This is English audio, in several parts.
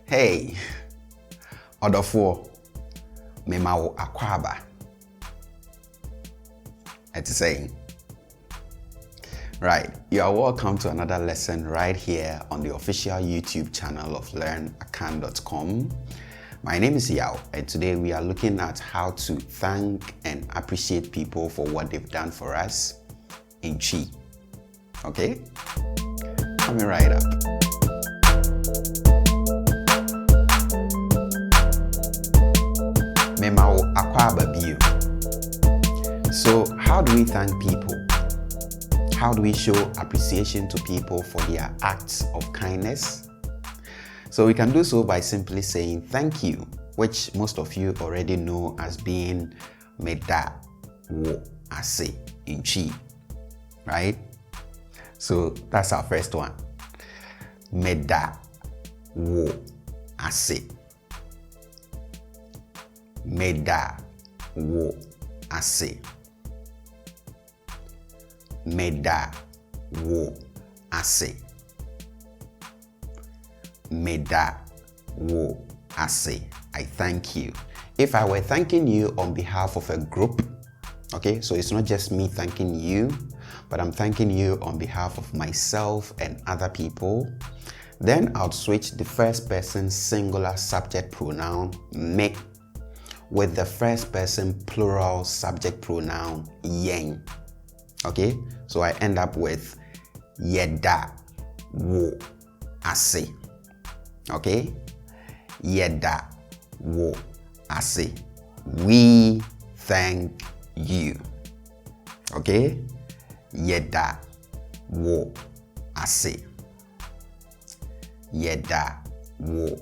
Hey, order for Memao Akwaba. It's saying. Right, you are welcome to another lesson right here on the official YouTube channel of LEARNAKAN.com. My name is Yao, and today we are looking at how to thank and appreciate people for what they've done for us in Chi. Okay? Coming right up. Memao Akwaba Bio. So, how do we thank people? How do we show appreciation to people for their acts of kindness? So we can do so by simply saying thank you, which most of you already know as being Meda wo ase in Chi, right? So that's our first one. Meda wo ase. Meda wo ase. Meda wo ase. Meda wo ase. I thank you. If I were thanking you on behalf of a group, okay, so it's not just me thanking you, but I'm thanking you on behalf of myself and other people, then I'll switch the first person singular subject pronoun me with the first person plural subject pronoun yen. Okay, so I end up with yeda wo ase. Okay, yeda wo ase. We thank you. Okay, yeda wo ase. Yeda wo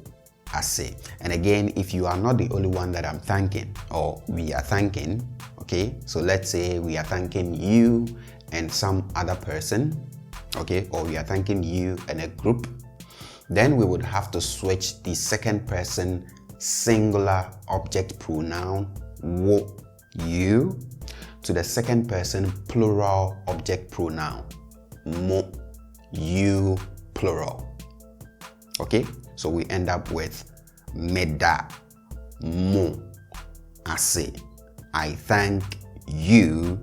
ase. And again, if you are not the only one that I'm thanking or we are thanking, okay, so let's say we are thanking you and some other person, okay, or we are thanking you and a group, then we would have to switch the second person singular object pronoun wo, you, to the second person plural object pronoun mo, you, plural. Okay, so we end up with meda mo ase. I thank you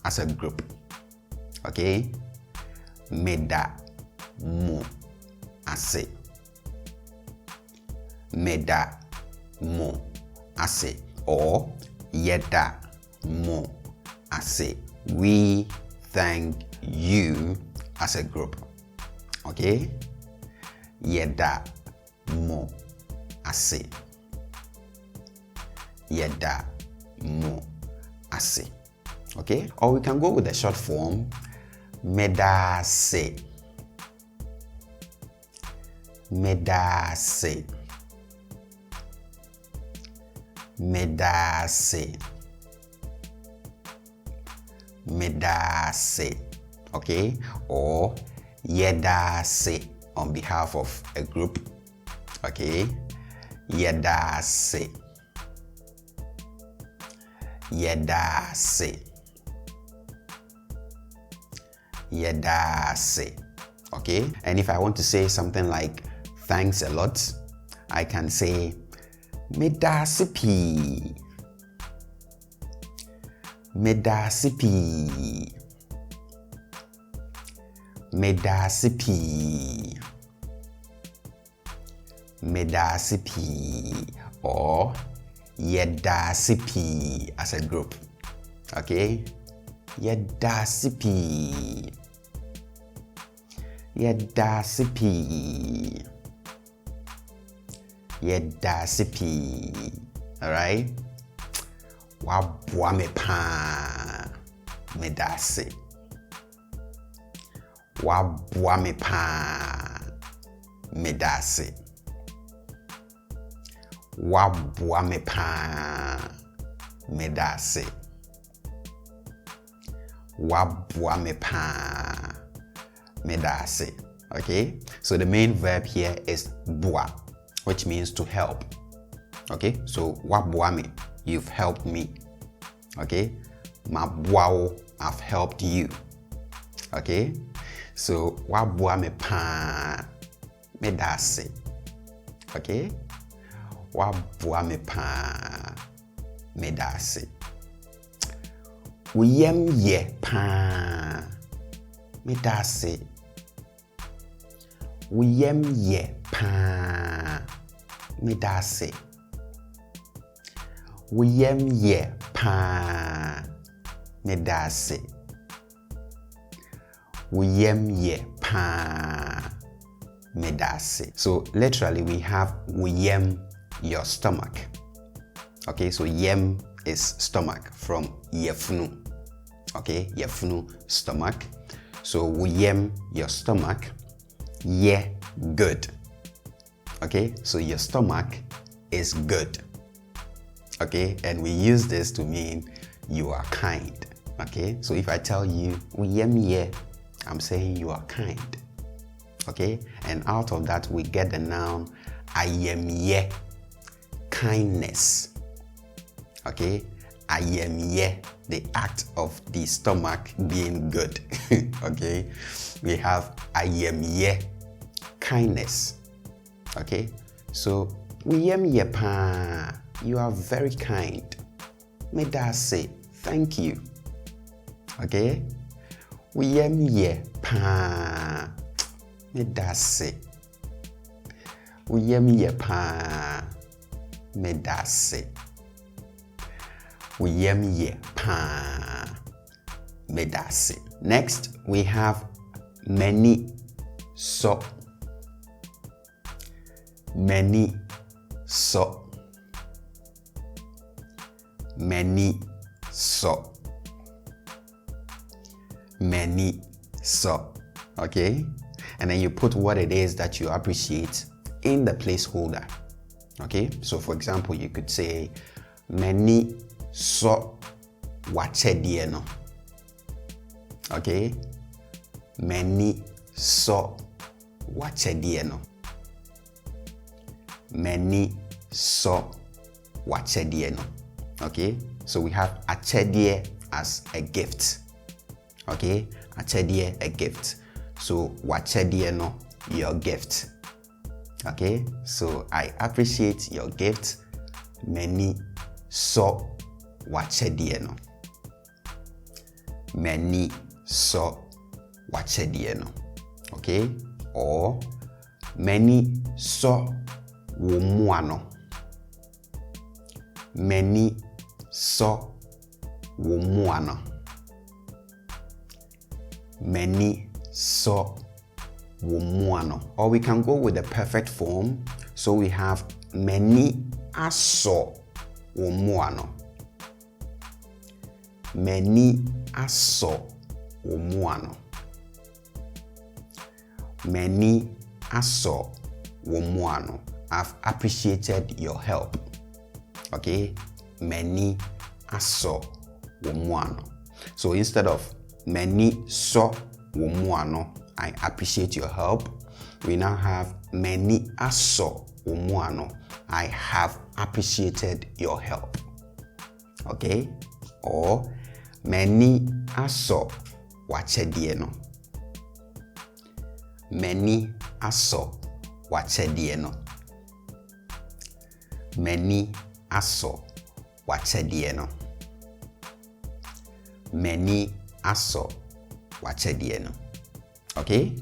as a group. Okay? Meda mo ase. Meda mo ase. Or yeda mo ase. We thank you as a group. Okay? Yeda mo ase. Yeda mo ase. Okay, or we can go with the short form meda se. Meda se. Meda se. Meda se. Okay, or yeda se on behalf of a group. Okay, yeda se. Yeda se. Yeda se. Okay, and if I want to say something like thanks a lot, I can say meda sipi. Meda sipi. Meda sipi. Meda sipi. Or yeda sipi as a group. Okay, yeda sipi. Yeda sipi. Yeda sipi. All right. Wabwa me pa medase. Wabwa me pa medase. Wabwa me pa medase. Wabwa me pa medase. Okay, so the main verb here is bua, which means to help. Okay, so wabwa me, you've helped me. Okay, mabwao, I've helped you. Okay, so wabwa me pa medase. Okay? Waboa me pa. Medase. Uyem ye pa. Medase. Uyem ye pa. Medase. Uyem ye pa. Medase. Uyem ye pa. Medase. So literally we have uyem, your stomach. Okay, so yem is stomach from yefunu. Okay, yefunu, stomach. So uyem, your stomach. Ye, good. Okay, so your stomach is good. Okay, and we use this to mean you are kind. Okay, so if I tell you uyem ye, I'm saying you are kind. Okay, and out of that we get the noun ayem ye, kindness. Okay, ayem ye, the act of the stomach being good. Okay, we have ayem ye, kindness. Okay, so uyem ye pa, you are very kind. Medase, thank you. Okay, uyem ye pa. Medase. Uyem ye pa. Medase. Uyem ye pa. Medase. Next, we have many so. Many so. Many so. Many so. Okay? And then you put what it is that you appreciate in the placeholder. Okay? So for example, you could say many so wachedie no. Okay? Many so wachedie no. Many so wachedie no. Okay? So we have achedie as a gift. Okay? Achedie, a gift. So wachedie no, your gift. Okay? So I appreciate your gift. Many so wachedie no. Many so wachedie no. Okay? Or many so womuano. Many so womuano. Many so womuano. Or we can go with the perfect form. So we have many aso womuano. Many aso womuano. Many aso womuano. I've appreciated your help. Okay? Many aso womuano. So instead of many so womuano, I appreciate your help, we now have many aso womuano, I have appreciated your help. Okay? Or many aso wachedie no. Many aso wachedie no. Many aso wachedie no. Many aso wachedie no. Okay?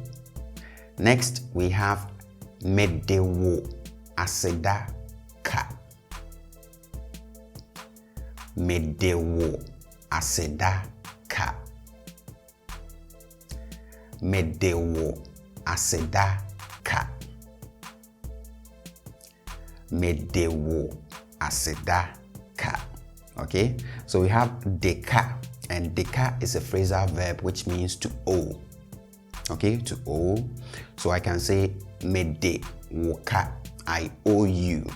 Next, we have medewo aseda ka. Medewo aseda ka. Medewo aseda ka. Medewo aseda ka. Okay? So we have deka. And deka is a phrasal verb which means to owe. Okay, to owe. So I can say mede woka, I owe you.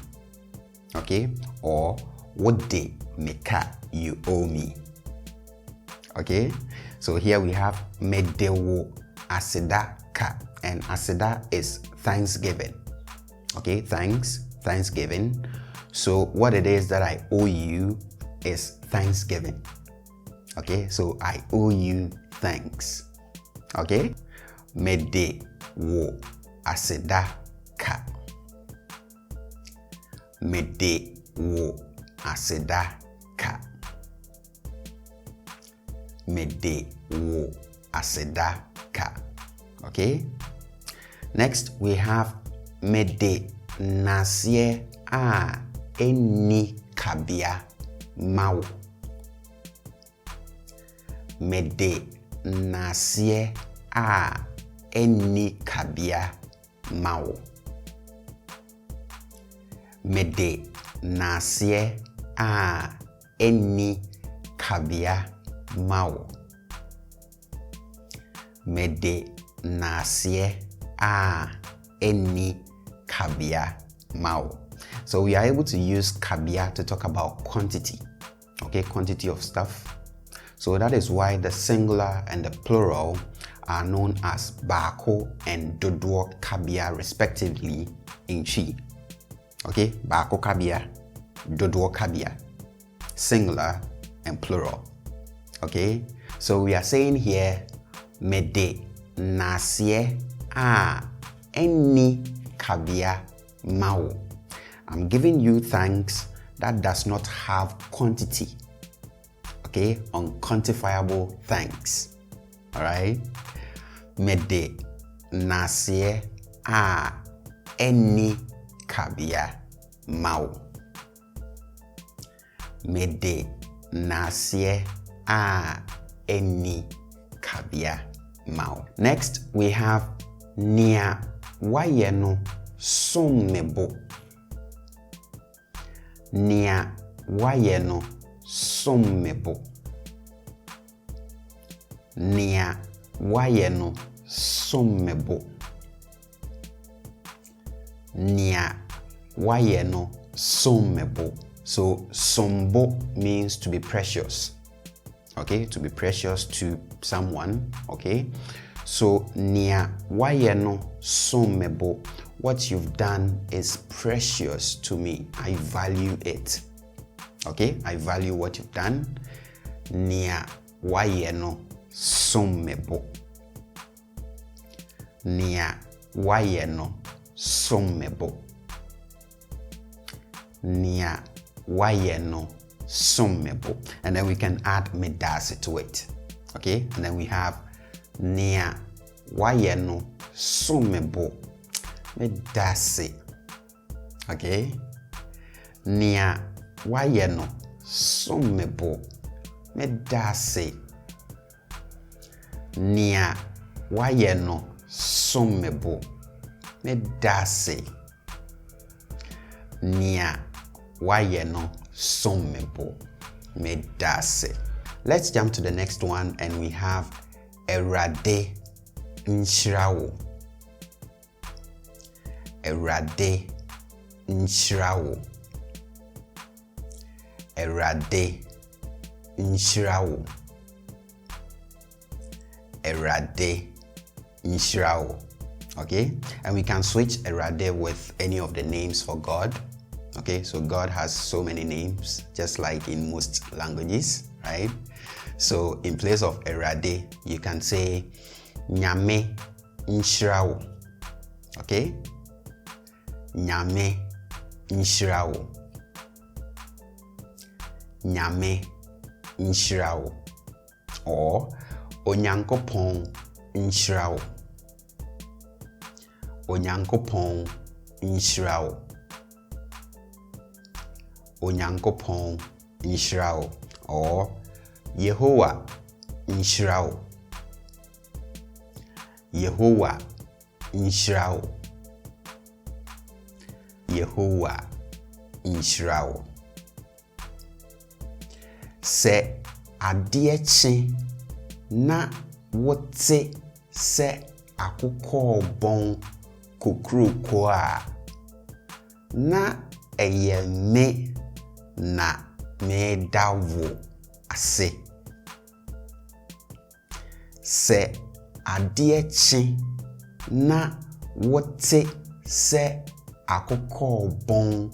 Okay, or wode meka, you owe me. Okay, so here we have medewo aseda ka, and aseda is thanksgiving. Okay, thanksgiving. So what it is that I owe you is thanksgiving. Okay, so I owe you thanks. Okay, mede wo aseda ka. Mede wo aseda ka. Mede wo aseda ka. Okay? Next, we have mede nasie a eni kabia mawo. Mede nasie a eni kabia mawo. Mede nasie a eni kabia mawo. Mede nasie a eni kabia mawo. So we are able to use kabia to talk about quantity. Okay, quantity of stuff. So that is why the singular and the plural are known as baako and dodoɔ kabia respectively in Chi. Okay, baako kabia, dodoɔ kabia, singular and plural. Okay, so we are saying here, mede nasie a eni kabia mawo. I'm giving you thanks that does not have quantity. Okay, unquantifiable thanks. All right, mede nasie a eni kabia mawo. Mede nasie a eni kabia mawo. Next, we have nia wayeno sommebo. Nia wayeno sommebo. Nia wayeno sommebo. Nia wayeno sommebo. So sombo means to be precious. Okay, to be precious to someone. Okay, so nia wayeno sommebo. What you've done is precious to me. I value it. Okay, I value what you've done. Nia wayeno sommebo. Nia wayeno sommebo. Nia wayeno sommebo. And then we can add medase to it. Okay, and then we have nia wayeno sommebo. Medase. Okay, nia wayeno sommebo. Medase. Nia wayeno sommebo. Medase. Nia wayeno sommebo. Medase. Let's jump to the next one, and we have Erade nhyirawo. Erade nhyirawo. Erade nhyirawo. Erade nhyirawo. Okay, and we can switch Erade with any of the names for God. Okay, so God has so many names, just like in most languages, right? So in place of Erade, you can say Nyame nhyirawo. Okay, Nyame nhyirawo. Nyame nhyirawo. Or Onyankopon nhyirawo. Onyankopon nhyirawo. Onyankopon nhyirawo. Or Yehowa nhyirawo. Yehowa nhyirawo. Yehowa nhyirawo. Se adeɛ kye na wote se akokɔ bon kokroko a na ɛyɛ me na meda wo ase. Se adeɛ kye na wote se akokɔ bon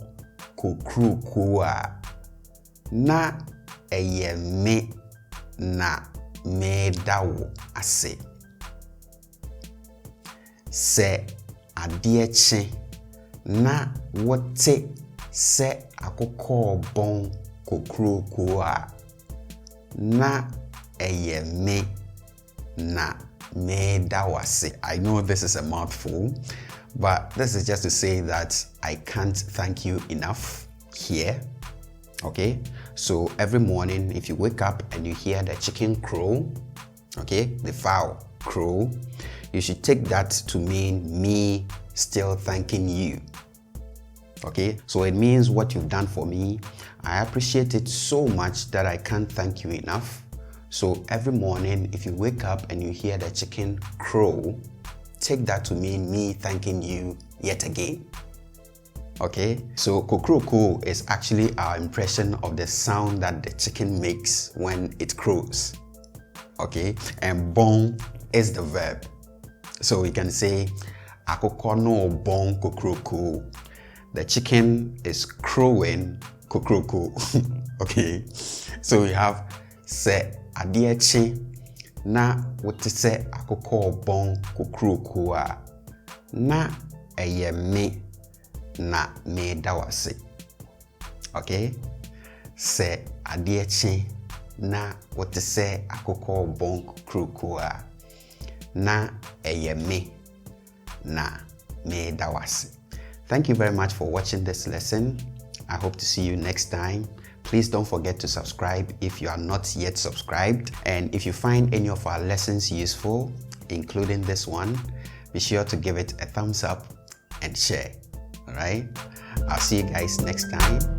kokroko a na ɛyɛ me na meda wo ase. Se adeɛ kye na wote se akoko bon kokroko a na eye me na me dawase. I know this is a mouthful, but this is just to say that I can't thank you enough here. Okay, so every morning if you wake up and you hear the chicken crow, okay, the fowl crow, you should take that to mean me still thanking you. Okay, so it means what you've done for me. I appreciate it so much that I can't thank you enough. So every morning if you wake up and you hear the chicken crow, take that to mean me thanking you yet again. Okay, so kokroko is actually our impression of the sound that the chicken makes when it crows. Okay, and bon is the verb. So we can say akoko no bon kokroko. The chicken is crowing kokroko. Okay, so we have se adiechi na wote se akoko bon kokroko a na eye me na me dawase. Okay, se adiechi na wote se akoko bon kokroko a na eye me na me dawase. Thank you very much for watching this lesson. I hope to see you next time. Please don't forget to subscribe if you are not yet subscribed. And if you find any of our lessons useful, including this one, be sure to give it a thumbs up and share. All right? I'll see you guys next time.